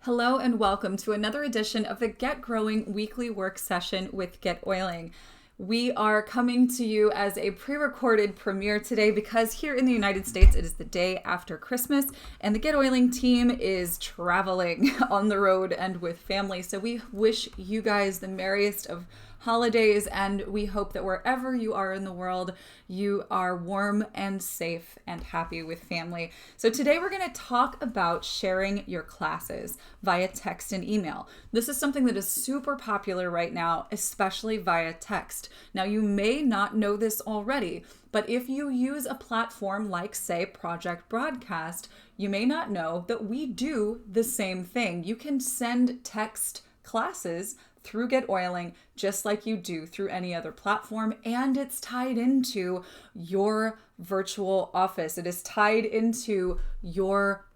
Hello and welcome to another edition of the GetGrowing weekly work session with GetOiling. We are coming to you as a pre-recorded premiere today because here in the United States it is the day after Christmas and the GetOiling team is traveling on the road and with family. So we wish you guys the merriest of holidays, and we hope that wherever you are in the world, you are warm and safe and happy with family. So today we're going to talk about sharing your classes via text and email. This is something that is super popular right now, especially via text. Now, you may not know this already, but if you use a platform like, say, Project Broadcast, you may not know that we do the same thing. You can send text classes through GetOiling just like you do through any other platform, and it's tied into your virtual office. It is tied into your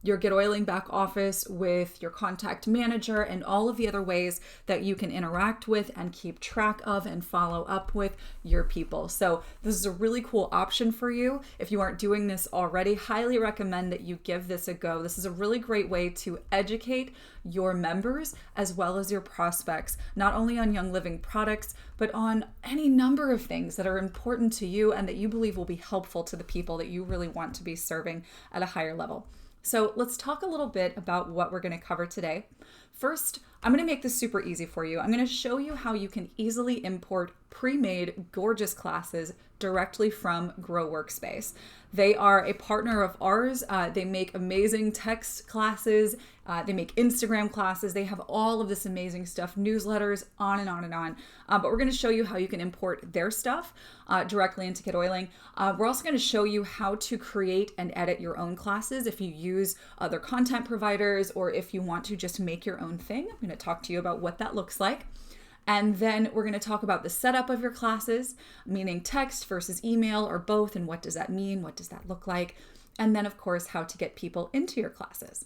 GetOiling back office with your contact manager and all of the other ways that you can interact with and keep track of and follow up with your people. So this is a really cool option for you. If you aren't doing this already, highly recommend that you give this a go. This is a really great way to educate your members as well as your prospects, not only on Young Living products, but on any number of things that are important to you and that you believe will be helpful to the people that you really want to be serving at a higher level. So let's talk a little bit about what we're going to cover today. First, I'm going to make this super easy for you. I'm going to show you how you can easily import pre-made gorgeous classes directly from GROworkspace. They are a partner of ours. They make amazing text classes. They make Instagram classes. They have all of this amazing stuff, newsletters, on and on and on. But we're going to show you how you can import their stuff directly into GetOiling. We're also going to show you how to create and edit your own classes if you use other content providers or if you want to just make your own thing. I'm going to talk to you about what that looks like. And then we're going to talk about the setup of your classes, meaning text versus email or both, and what does that mean? What does that look like? And then, of course, how to get people into your classes.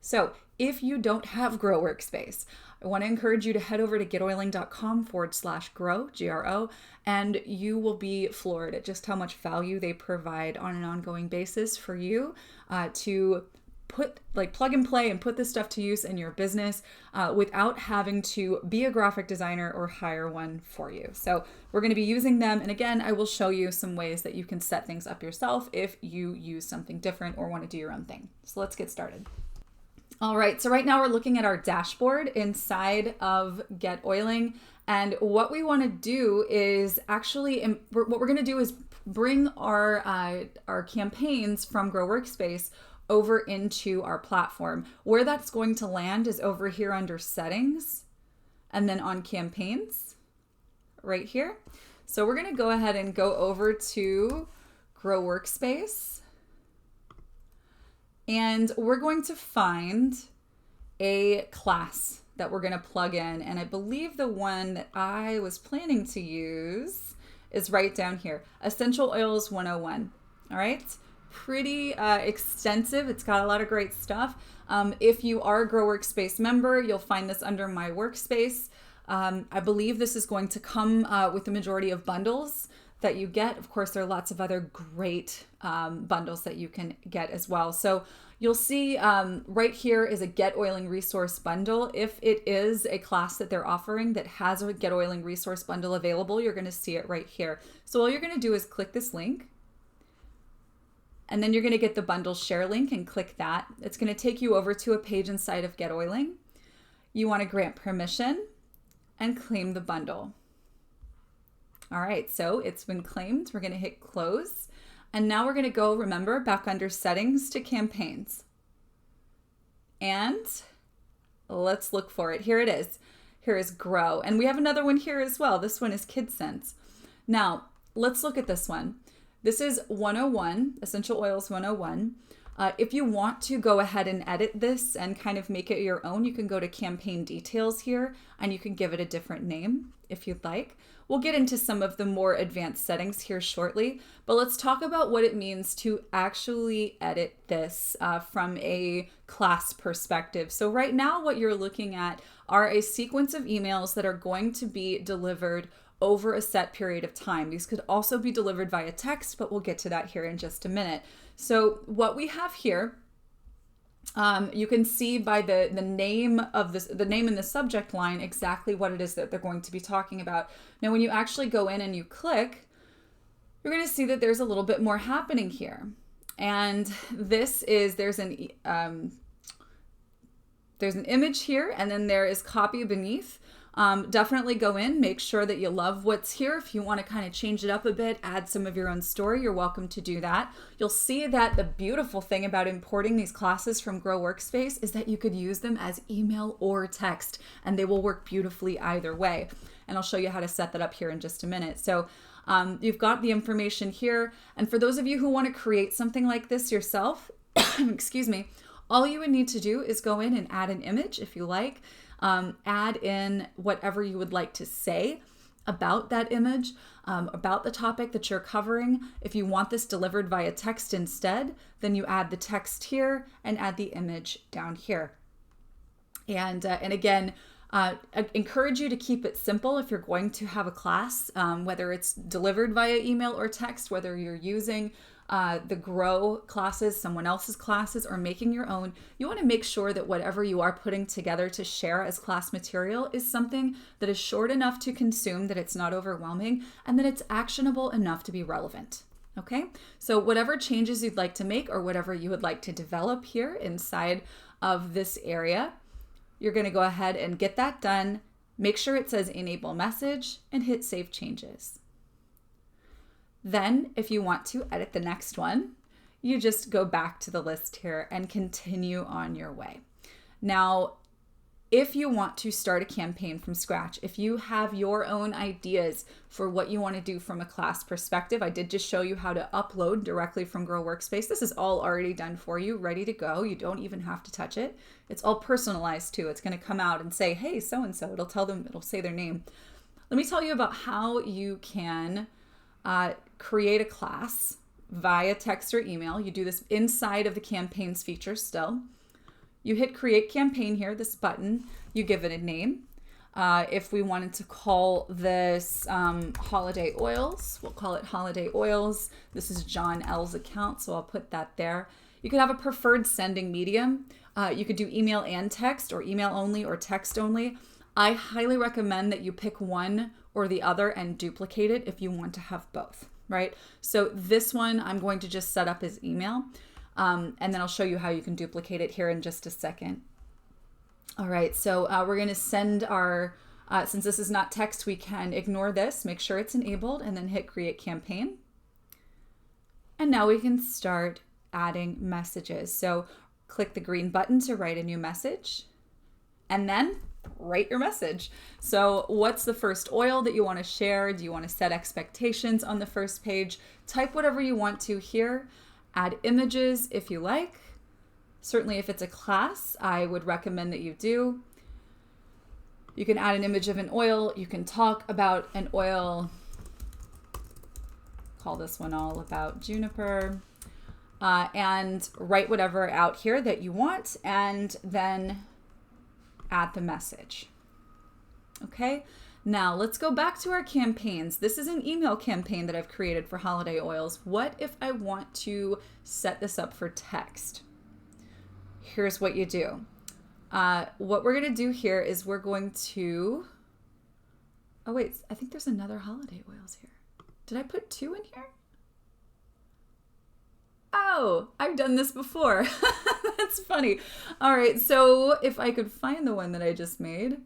So if you don't have GROworkspace, I want to encourage you to head over to getoiling.com/grow, GRO, and you will be floored at just how much value they provide on an ongoing basis for you to plug and play and put this stuff to use in your business without having to be a graphic designer or hire one for you. So we're going to be using them. And again, I will show you some ways that you can set things up yourself if you use something different or want to do your own thing. So let's get started. All right, so right now we're looking at our dashboard inside of GetOiling. And what we want to do is what we're going to do is bring our campaigns from GROworkspace over into our platform. Where that's going to land is over here under settings and then on campaigns right here. So we're going to go ahead and go over to GROworkspace and we're going to find a class that we're going to plug in. And I believe the one that I was planning to use is right down here, Essential Oils 101. All right. Pretty extensive. It's got a lot of great stuff. If you are a GROworkspace member, you'll find this under My Workspace. I believe this is going to come with the majority of bundles that you get. Of course, there are lots of other great bundles that you can get as well. So you'll see right here is a GetOiling resource bundle. If it is a class that they're offering that has a GetOiling resource bundle available, you're going to see it right here. So all you're going to do is click this link. And then you're going to get the bundle share link and click that. It's going to take you over to a page inside of GetOiling. You want to grant permission and claim the bundle. All right, so it's been claimed. We're going to hit close. And now we're going to go, remember, back under settings to campaigns. And let's look for it. Here it is. Here is Grow. And we have another one here as well. This one is KidSense. Now, let's look at this one. This is 101, Essential Oils 101. If you want to go ahead and edit this and kind of make it your own, you can go to campaign details here and you can give it a different name if you'd like. We'll get into some of the more advanced settings here shortly, but let's talk about what it means to actually edit this from a class perspective. So right now what you're looking at are a sequence of emails that are going to be delivered over a set period of time. These could also be delivered via text, but we'll get to that here in just a minute. So what we have here You can see by the name of this, the name in the subject line, exactly what it is that they're going to be talking about. Now, when you actually go in and you click, you're going to see that there's a little bit more happening here. And this is, there's an image here, and then there is copy beneath. Definitely go in, make sure that you love what's here. If you want to kind of change it up a bit, add some of your own story, you're welcome to do that. You'll see that the beautiful thing about importing these classes from GROworkspace is that you could use them as email or text, and they will work beautifully either way. And I'll show you how to set that up here in just a minute. So you've got the information here. And for those of you who want to create something like this yourself, excuse me, all you would need to do is go in and add an image if you like. Add in whatever you would like to say about that image, about the topic that you're covering. If you want this delivered via text instead, then you add the text here and add the image down here. And again, I encourage you to keep it simple if you're going to have a class, whether it's delivered via email or text, whether you're using the Grow classes, someone else's classes, or making your own. You want to make sure that whatever you are putting together to share as class material is something that is short enough to consume, that it's not overwhelming, and that it's actionable enough to be relevant. Okay, so whatever changes you'd like to make or whatever you would like to develop here inside of this area, you're going to go ahead and get that done. Make sure it says enable message and hit save changes. Then if you want to edit the next one, you just go back to the list here and continue on your way. Now, if you want to start a campaign from scratch, if you have your own ideas for what you want to do from a class perspective, I did just show you how to upload directly from GROworkspace. This is all already done for you, ready to go. You don't even have to touch it. It's all personalized too. It's going to come out and say, hey, so-and-so. It'll say their name. Let me tell you about how you can create a class via text or email. You do this inside of the campaigns feature still. You hit create campaign here, this button. You give it a name. If we wanted to call this holiday oils, we'll call it holiday oils. This is John L's account, so I'll put that there. You could have a preferred sending medium. You could do email and text, or email only or text only. I highly recommend that you pick one or the other and duplicate it if you want to have both, right? So this one I'm going to just set up as email, and then I'll show you how you can duplicate it here in just a second. All right, so we're going to send our, since this is not text, we can ignore this, make sure it's enabled, and then hit create campaign. And now we can start adding messages. So click the green button to write a new message, and then write your message. So what's the first oil that you want to share? Do you want to set expectations on the first page? Type whatever you want to here. Add images if you like. Certainly if it's a class, I would recommend that you do. You can add an image of an oil. You can talk about an oil. Call this one all about juniper. And write whatever out here that you want, and then add the message. Okay, now let's go back to our campaigns. This is an email campaign that I've created for holiday oils. What if I want to set this up for text? Here's what you do. What we're going to do here is we're going to, oh wait, I think there's another holiday oils here. Did I put two in here? Oh, I've done this before. That's funny. All right, so if I could find the one that I just made.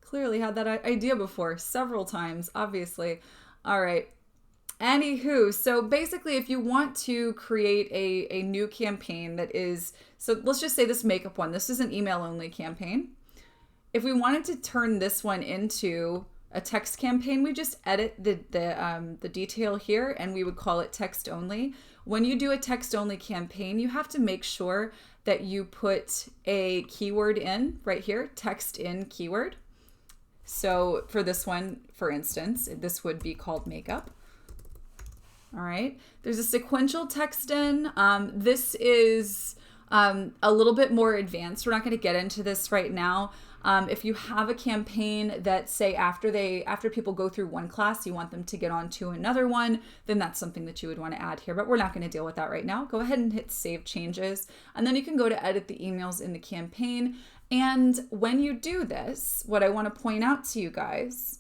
Clearly had that idea before, several times, obviously. All right. Anywho, so basically if you want to create a new campaign that is, so let's just say this makeup one, this is an email only campaign. If we wanted to turn this one into a text campaign, we just edit the detail here and we would call it text only. When you do a text only campaign, you have to make sure that you put a keyword in right here, text in keyword. So for this one, for instance, this would be called makeup. All right, there's a sequential text in. This is a little bit more advanced. We're not going to get into this right now. If you have a campaign that, say, after people go through one class, you want them to get on to another one, then that's something that you would want to add here, but we're not going to deal with that right now. Go ahead and hit Save Changes, and then you can go to edit the emails in the campaign. And when you do this, what I want to point out to you guys,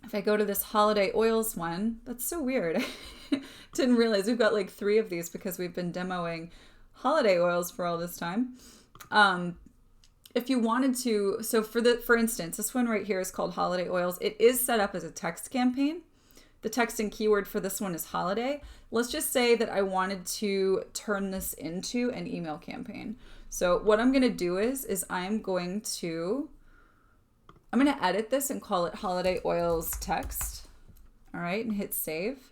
if I go to this holiday oils one, that's so weird. Didn't realize we've got like 3 of these because we've been demoing holiday oils for all this time. If you wanted to, so for instance, this one right here is called holiday oils. It is set up as a text campaign. The text and keyword for this one is holiday. Let's just say that I wanted to turn this into an email campaign. So what I'm going to do is I'm going to edit this and call it holiday oils text. All right, and hit save.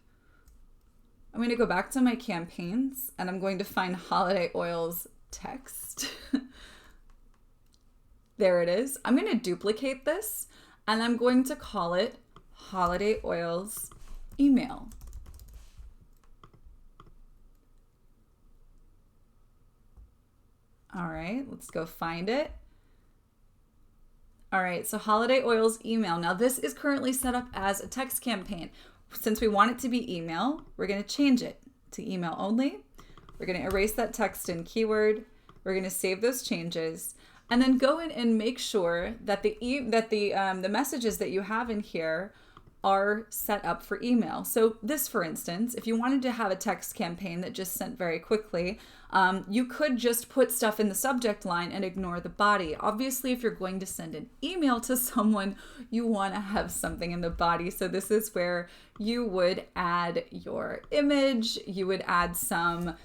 I'm going to go back to my campaigns and I'm going to find holiday oils text. There it is. I'm going to duplicate this and I'm going to call it holiday oils email. All right, let's go find it. All right, so holiday oils email. Now this is currently set up as a text campaign. Since we want it to be email, we're going to change it to email only. We're going to erase that text and keyword. We're going to save those changes and then go in and make sure that the messages that you have in here are set up for email. So this, for instance, if you wanted to have a text campaign that just sent very quickly, you could just put stuff in the subject line and ignore the body. Obviously, if you're going to send an email to someone, you want to have something in the body. So this is where you would add your image, you would add some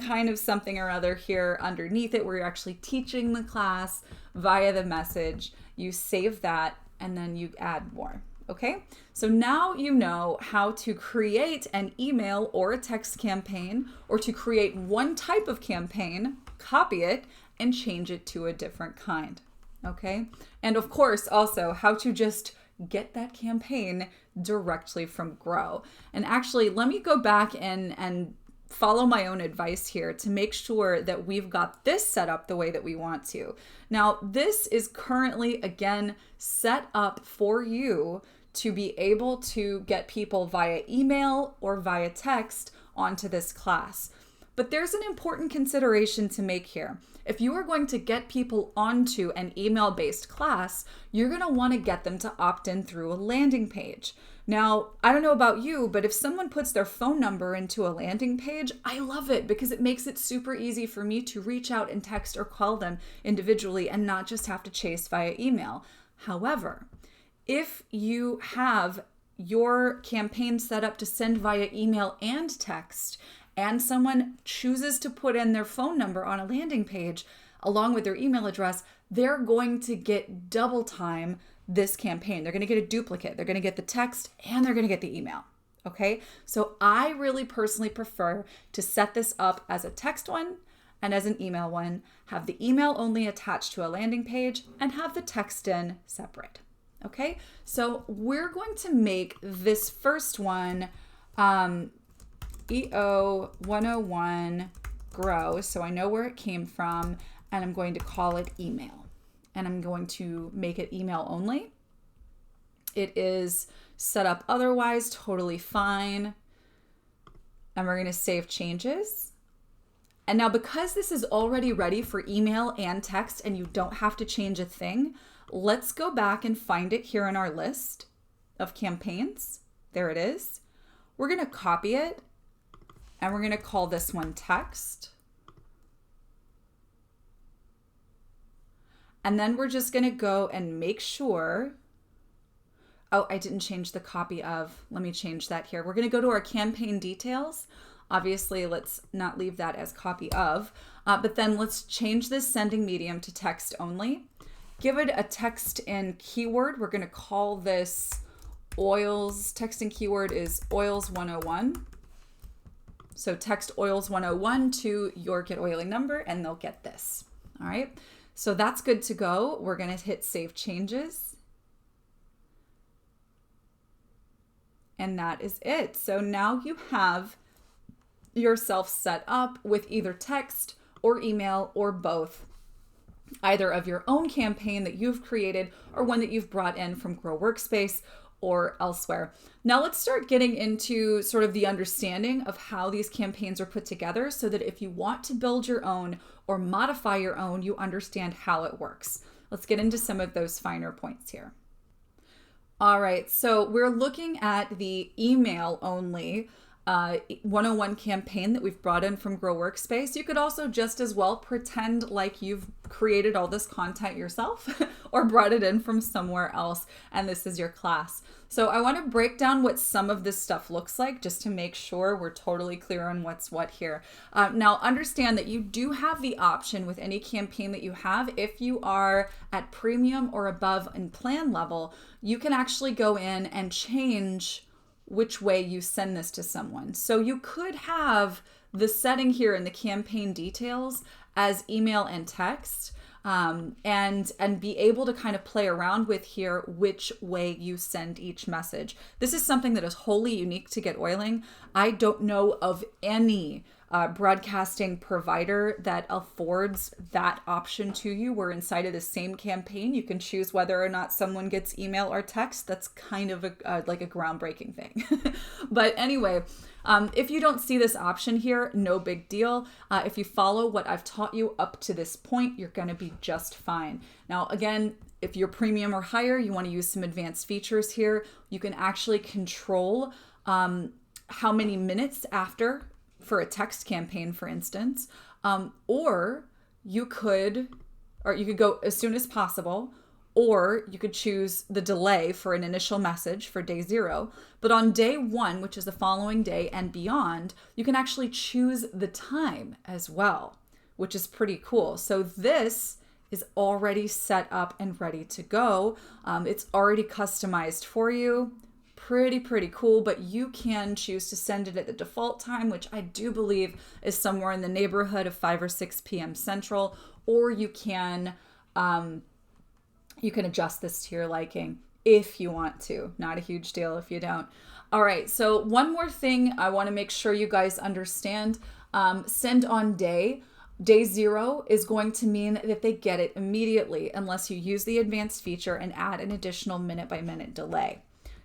kind of something or other here underneath it where you're actually teaching the class via the message. You save that and then you add more. Okay, so now you know how to create an email or a text campaign, or to create one type of campaign, copy it, and change it to a different kind. Okay, and of course also how to just get that campaign directly from Grow. And actually, let me go back and follow my own advice here to make sure that we've got this set up the way that we want to. Now, this is currently, again, set up for you to be able to get people via email or via text onto this class. But there's an important consideration to make here. If you are going to get people onto an email-based class, you're going to want to get them to opt in through a landing page. Now, I don't know about you, but if someone puts their phone number into a landing page, I love it because it makes it super easy for me to reach out and text or call them individually and not just have to chase via email. However, if you have your campaign set up to send via email and text, and someone chooses to put in their phone number on a landing page along with their email address, they're going to get double time this campaign. They're going to get a duplicate. They're going to get the text and they're going to get the email. Okay, so I really personally prefer to set this up as a text one and as an email one, have the email only attached to a landing page and have the text in separate. Okay, so we're going to make this first one EO 101 Grow, so I know where it came from, and I'm going to call it email. And I'm going to make it email only. It is set up otherwise totally fine. And we're going to save changes. And now because this is already ready for email and text and you don't have to change a thing, let's go back and find it here in our list of campaigns. There it is. We're going to copy it and we're going to call this one text. And then we're just going to go and make sure. Oh, I didn't change the copy of. Let me change that here. We're going to go to our campaign details. Obviously, let's not leave that as copy of, but then let's change this sending medium to text only. Give it a text and keyword. We're going to call this oils. Text and keyword is oils 101. So text oils 101 to your GetOiling number and they'll get this. All right. So that's good to go. We're going to hit save changes. And that is it. So now you have yourself set up with either text or email or both either of your own campaign that you've created or one that you've brought in from GROworkspace or elsewhere. Now let's start getting into sort of the understanding of how these campaigns are put together so that if you want to build your own or modify your own, you understand how it works. Let's get into some of those finer points here. All right, so we're looking at the email only 101 campaign that we've brought in from GROworkspace. You could also just as well pretend like you've created all this content yourself or brought it in from somewhere else, and this is your class. So I want to break down what some of this stuff looks like just to make sure we're totally clear on what's what here. Now understand that you do have the option with any campaign that you have, if you are at premium or above in plan level, you can actually go in and change which way you send this to someone. So you could have the setting here in the campaign details as email and text, and be able to kind of play around with here which way you send each message. This is something that is wholly unique to GetOiling. I don't know of any broadcasting provider that affords that option to you, where inside of the same campaign you can choose whether or not someone gets email or text. That's kind of like a groundbreaking thing. But anyway, if you don't see this option here, no big deal. If you follow what I've taught you up to this point, you're going to be just fine. Now again, if you're premium or higher, you want to use some advanced features here. You can actually control how many minutes after, for a text campaign, for instance, or you could go as soon as possible, or you could choose the delay for an initial message for day 0. But on day 1, which is the following day and beyond, you can actually choose the time as well, which is pretty cool. So this is already set up and ready to go. It's already customized for you. Pretty cool, but you can choose to send it at the default time, which I do believe is somewhere in the neighborhood of 5 or 6 p.m. Central, or you can adjust this to your liking if you want to. Not a huge deal if you don't. All right, so one more thing I want to make sure you guys understand. Send on day 0 is going to mean that they get it immediately unless you use the advanced feature and add an additional minute-by-minute delay.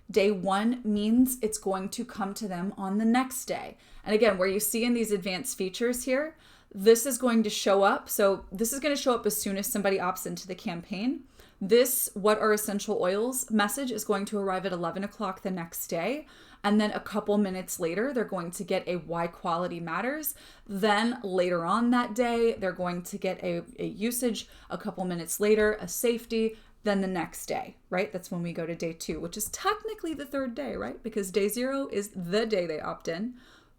Day 1 means it's going to come to them on the next day. And again, where you see in these advanced features here, this is going to show up. So this is going to show up as soon as somebody opts into the campaign. This What Are Essential Oils message is going to arrive at 11 o'clock the next day. And then a couple minutes later, they're going to get a Why Quality Matters. Then later on that day, they're going to get a usage. A couple minutes later, a safety. Then the next day, right? That's when we go to day 2, which is technically the 3rd day, right? Because day 0 is the day they opt in,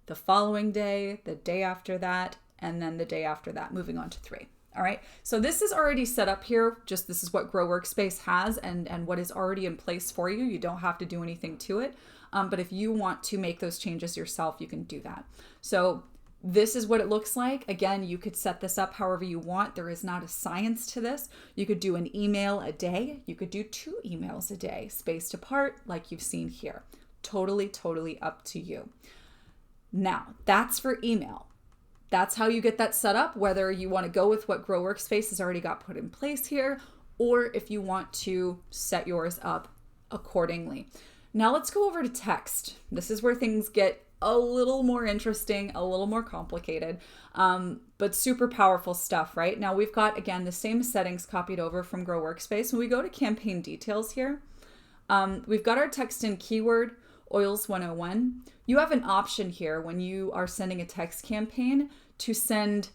the following day, the day after that, and then the day after that, moving on to 3. All right. So this is already set up here. Just this is what GROworkspace has and what is already in place for you. You don't have to do anything to it. But if you want to make those changes yourself, you can do that. So this is what it looks like. Again, you could set this up however you want. There is not a science to this. You could do an email a day. You could do 2 emails a day, spaced apart, like you've seen here. Totally up to you. Now, that's for email. That's how you get that set up, whether you want to go with what GROworkspace has already got put in place here, or if you want to set yours up accordingly. Now let's go over to text. This is where things get a little more interesting, a little more complicated, but super powerful stuff, right? Now we've got, again, the same settings copied over from GROworkspace. When we go to campaign details here, we've got our text and keyword, Oils 101. You have an option here when you are sending a text campaign to send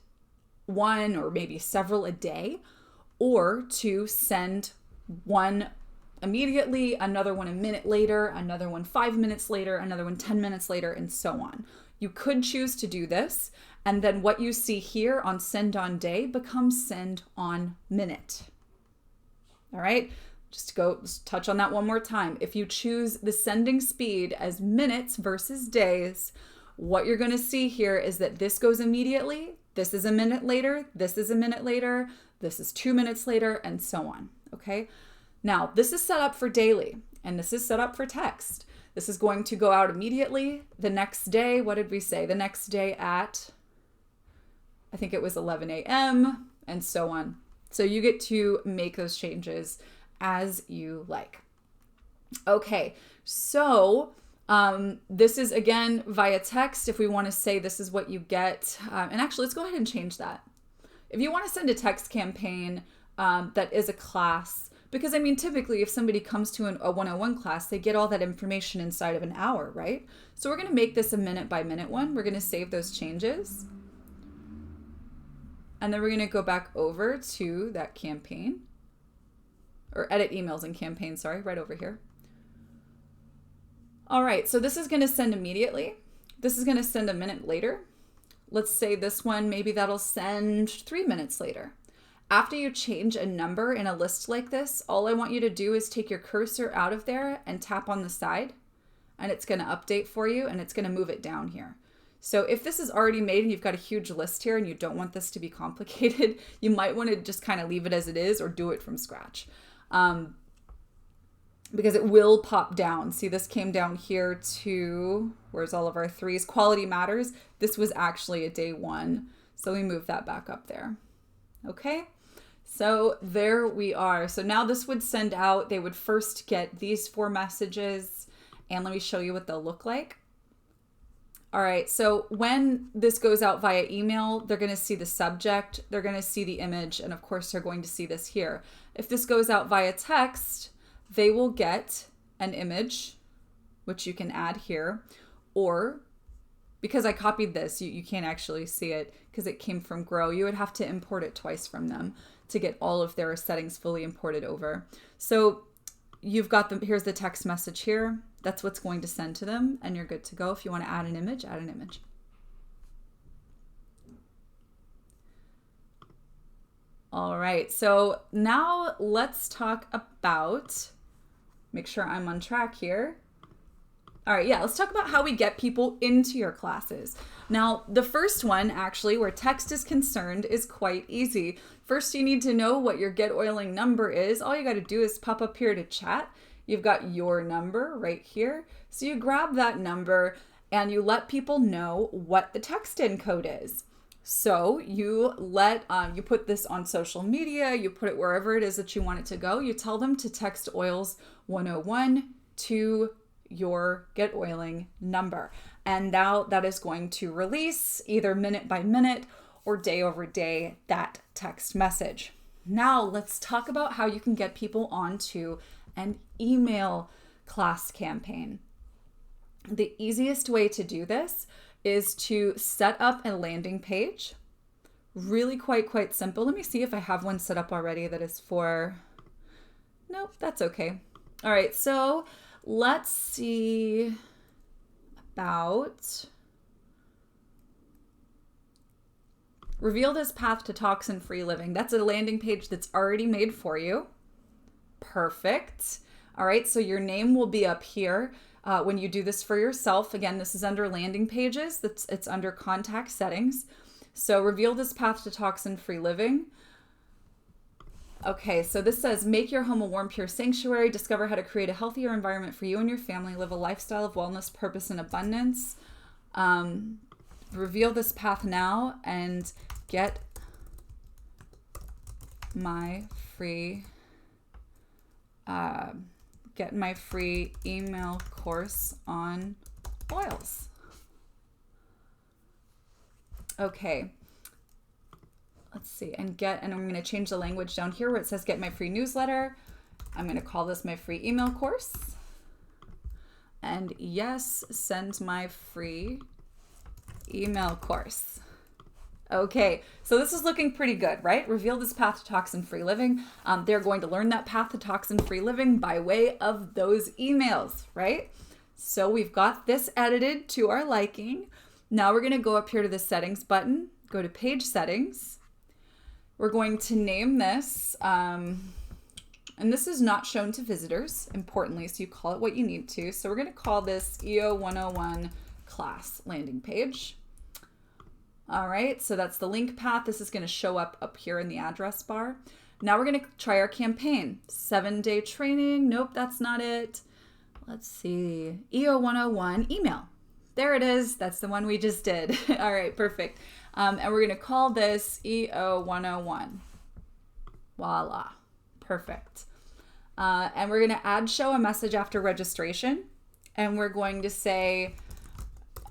one or maybe several a day, or to send one immediately, another one a minute later, another one 5 minutes later, another one 10 minutes later, and so on. You could choose to do this, and then what you see here on send on day becomes send on minute. All right, just touch on that one more time. If you choose the sending speed as minutes versus days, what you're going to see here is that this goes immediately, this is a minute later, this is a minute later, this is 2 minutes later, and so on. Okay. Now, this is set up for daily, and this is set up for text. This is going to go out immediately. The next day, what did we say? The next day at, I think it was 11 a.m., and so on. So you get to make those changes as you like. Okay, so this is again via text. If we want to say this is what you get, and actually let's go ahead and change that. If you want to send a text campaign that is a class, because I mean, typically if somebody comes to a 101 class, they get all that information inside of an hour, right? So we're going to make this a minute by minute one. We're going to save those changes. And then we're going to go back over to that campaign, or edit emails and campaign, sorry, right over here. All right, so this is going to send immediately. This is going to send a minute later. Let's say this one, maybe that'll send 3 minutes later. After you change a number in a list like this, all I want you to do is take your cursor out of there and tap on the side, and it's going to update for you, and it's going to move it down here. So if this is already made and you've got a huge list here and you don't want this to be complicated, you might want to just kind of leave it as it is or do it from scratch. Because it will pop down. See, this came down here to, where's all of our threes? Quality matters. This was actually a day one. So we move that back up there. Okay, so there we are. So now this would send out, they would first get these 4 messages, and let me show you what they'll look like. All right, so when this goes out via email, they're going to see the subject, they're going to see the image, and of course they're going to see this here. If this goes out via text, they will get an image, which you can add here, or because I copied this, you can't actually see it because it came from Grow. You would have to import it twice from them to get all of their settings fully imported over. So you've got them, here's the text message here. That's what's going to send to them, and you're good to go. If you want to add an image, add an image. All right, so now let's talk about, make sure I'm on track here. All right, yeah, let's talk about how we get people into your classes. Now, the first one, actually, where text is concerned, is quite easy. First, you need to know what your GetOiling number is. All you got to do is pop up here to chat. You've got your number right here. So you grab that number and you let people know what the text encode is. So you let, you put this on social media, you put it wherever it is that you want it to go. You tell them to text oils 101 to your GetOiling number. And now that is going to release either minute by minute or day over day that text message. Now let's talk about how you can get people onto an email class campaign. The easiest way to do this is to set up a landing page. Really quite simple. Let me see if I have one set up already that is for, nope, that's okay. All right, so let's see about reveal this path to toxin-free living. That's a landing page that's already made for you. Perfect. All right, so your name will be up here when you do this for yourself. Again, this is under landing pages. It's under contact settings. So reveal this path to toxin-free living. Okay, so this says, make your home a warm, pure sanctuary. Discover how to create a healthier environment for you and your family. Live a lifestyle of wellness, purpose, and abundance. Reveal this path now and get my free email course on oils. Okay. Let's see, and I'm going to change the language down here where it says get my free newsletter. I'm going to call this my free email course. And yes, send my free email course. Okay, so this is looking pretty good, right? Reveal this path to toxin-free living. They're going to learn that path to toxin-free living by way of those emails, right? So we've got this edited to our liking. Now we're going to go up here to the settings button, go to page settings. We're going to name this, and this is not shown to visitors, importantly, so you call it what you need to. So we're going to call this EO 101 class landing page. All right, so that's the link path. This is going to show up here in the address bar. Now we're going to try our campaign. 7-day training. Nope, that's not it. Let's see. EO 101 email. There it is. That's the one we just did. All right, perfect. And we're going to call this EO 101. Voila. Perfect. And we're going to show a message after registration. And we're going to say,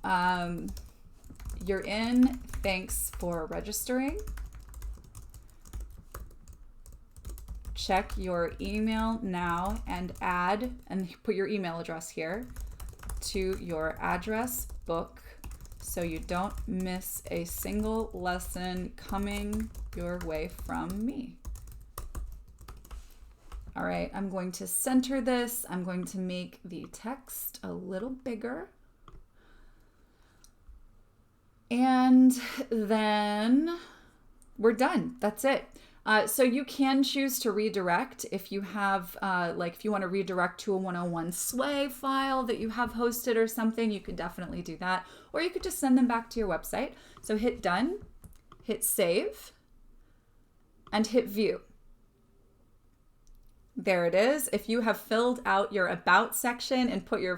you're in. Thanks for registering. Check your email now and add, and put your email address here, to your address book so you don't miss a single lesson coming your way from me. All right, I'm going to center this. I'm going to make the text a little bigger. And then we're done. That's it. So you can choose to redirect if you have, if you want to redirect to a 101 Sway file that you have hosted or something, you could definitely do that. Or you could just send them back to your website. So hit done, hit save, and hit view. There it is. If you have filled out your about section and put your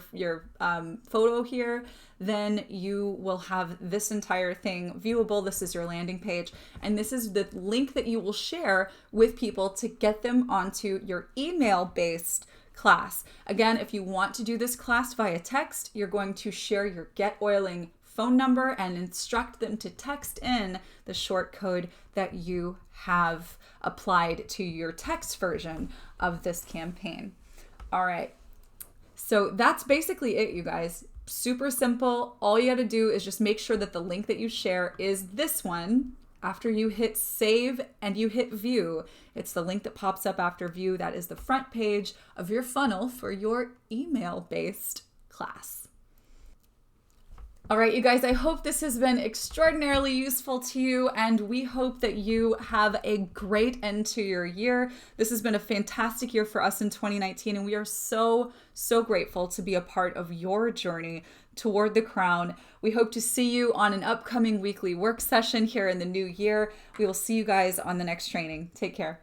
photo here, then you will have this entire thing viewable. This is your landing page. And this is the link that you will share with people to get them onto your email-based class. Again, if you want to do this class via text, you're going to share your GetOiling phone number and instruct them to text in the short code that you have applied to your text version of this campaign. All right. So that's basically it, you guys. Super simple. All you got to do is just make sure that the link that you share is this one. After you hit save and you hit view, it's the link that pops up after view. That is the front page of your funnel for your email-based class. All right, you guys, I hope this has been extraordinarily useful to you, and we hope that you have a great end to your year. This has been a fantastic year for us in 2019, and we are so, so grateful to be a part of your journey toward the crown. We hope to see you on an upcoming weekly work session here in the new year. We will see you guys on the next training. Take care.